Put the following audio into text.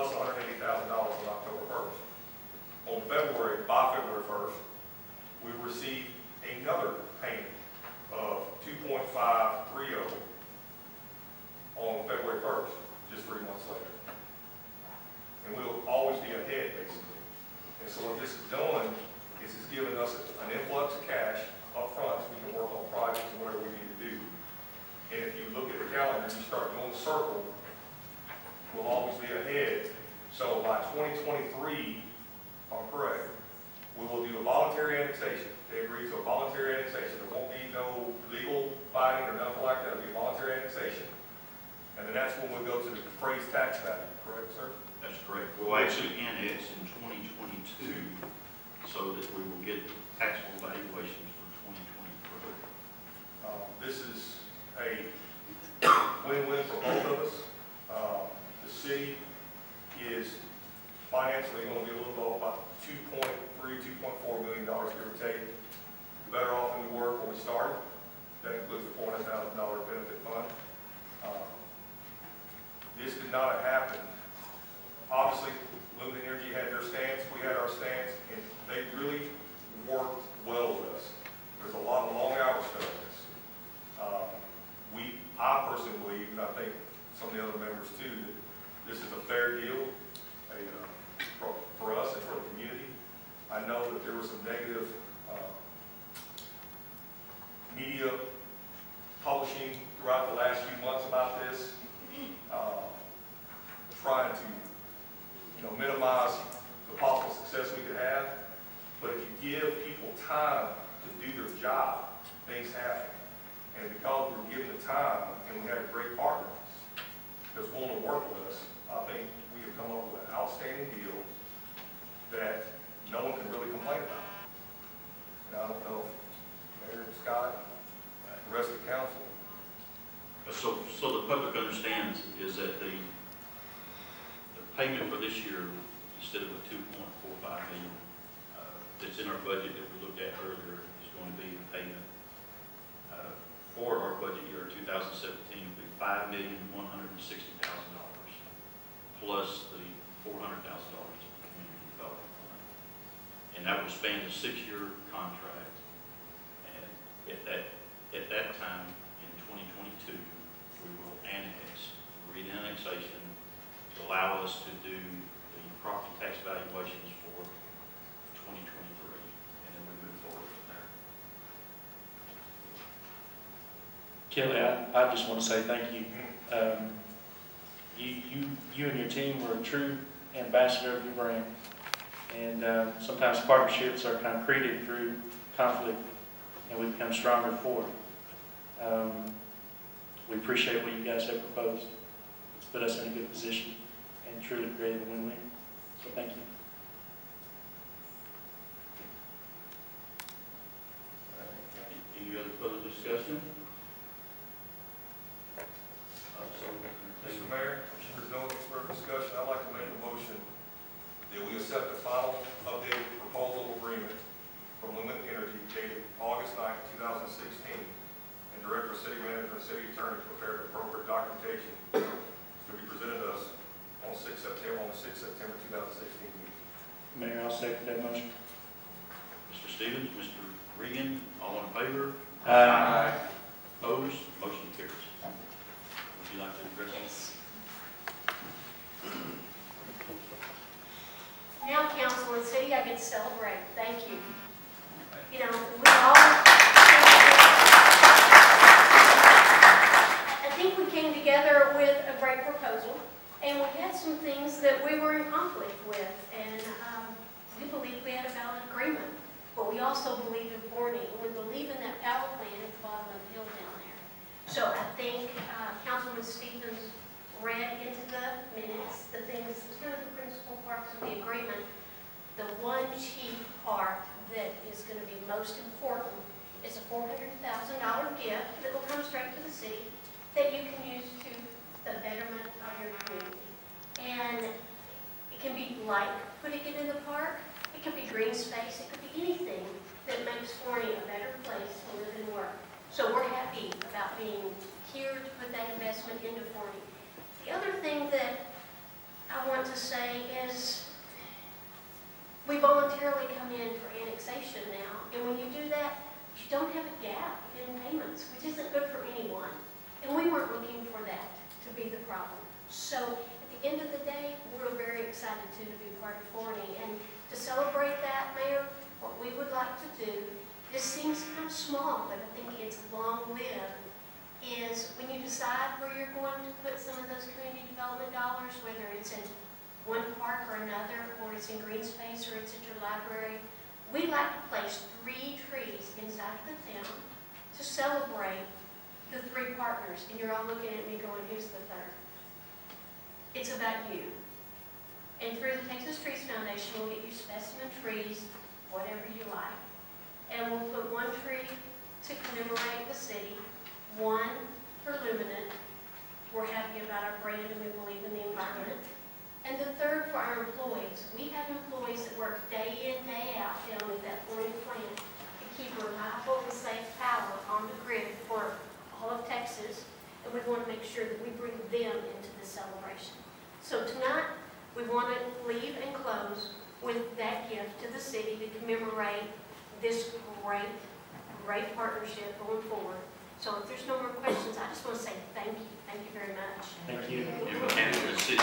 plus $180,000 on October 1st. By February 1st, we received another payment of $2.530 on February 1st, just 3 months later. And we'll always be ahead, basically. And so what this is doing is it's giving us an influx of cash up front so we can work on projects and whatever we need to do. And if you look at the calendar and you start going circle, we'll always be ahead. So by 2023, if I'm correct, we will do a voluntary annexation. They agreed to a voluntary annexation. There won't be no legal binding or nothing like that. It'll be a voluntary annexation. And then that's when we'll go to the appraised tax value, correct, sir? That's correct. We'll actually annex in 2022 so that we will get taxable valuations for 2023. This is a win-win for both of us. The city is financially going to be a little low, about $2.3, $2.4 million, give or take. Better off than we were when we started. That includes the $400,000 benefit fund. This did not happen. Obviously, Luminant Energy had their stance, we had our stance, and they really worked well with us. There's a lot of long hours to this. I personally believe, and I think some of the other members too, that this is a fair deal for us and for the community. I know that there was some negative media publishing throughout the last few months about this, trying to minimize the possible success we could have. But if you give people time to do their job, things happen. And because we were given the time and we had great partners that's willing to work with us, I think we have come up with an outstanding deal that no one can really complain about. And I don't know if Mayor Scott, the rest of the council. So the public understands is that the payment for this year, instead of a $2.45 million that's in our budget that we looked at earlier, is going to be a payment for our budget year 2017 will be $5,160,000 plus the $400,000 of the community development fund, and that will span a 6-year contract. And at that time in 2022, we will annex, read annexation to allow us to do the property tax valuations for 2023, and then we move forward from there. Kelly, I just want to say thank you. You and your team were a true ambassador of your brand, and sometimes partnerships are kind of created through conflict, and we become stronger for it. We appreciate what you guys have proposed. It's put us in a good position and truly created a win-win. So thank you. Any other further discussion? Mr. Mayor, if there's no further discussion, I'd like to make a motion that we accept the final updated proposal agreement from Luminant Energy dated August 9, 2016, and direct our city manager and city attorney to prepare the appropriate documentation to be presented to us on the 6th September 2016 meeting. Mayor, I'll second that motion. Mr. Stevens, Mr. Regan, all in favor? Aye. Opposed? Motion carries. Would you like to address this? Now, council and city, I get to celebrate. Thank you. We all, I think we came together with a great proposal, and we had some things that we were in conflict with, and we believe we had a valid agreement. But we also believe in Forney, and we believe in that power plant at the bottom of the hill down there. So I think Councilman Stevens read into the minutes the things, kind of the principal parts of the agreement. The one chief part that is going to be most important is a $400,000 gift that will come straight to the city that you can use to the betterment of your community. And it can be like putting it in the park, it could be green space, it could be anything that makes Forney a better place to live and work. So we're happy about being here to put that investment into Forney. The other thing that I want to say is, we voluntarily come in for annexation now, and when you do that, you don't have a gap in payments, which isn't good for anyone. And we weren't looking for that to be the problem. So at the end of the day, we're very excited to be part of Forney. And to celebrate that, Mayor, what we would like to do, this seems kind of small, but I think it's long-lived, is when you decide where you're going to put some of those community development dollars, whether it's in one park or another, or it's in green space, or it's at your library, we'd like to place 3 trees inside of the town to celebrate the 3 partners. And you're all looking at me going, who's the third? It's about you. And through the Texas Trees Foundation, we'll get you specimen trees, whatever you like. And we'll put 1 tree to commemorate the city, 1 for Luminant. We're happy about our brand and we believe in the environment. And the 3rd for our employees. We have employees that work day in, day out down at that Forney plant to keep reliable and safe power on the grid for all of Texas. And we want to make sure that we bring them into the celebration. So tonight, we want to leave and close with that gift to the city to commemorate this great partnership going forward. So if there's no more questions, I just want to say thank you. Thank you very much. Thank you. And Mechanicsville City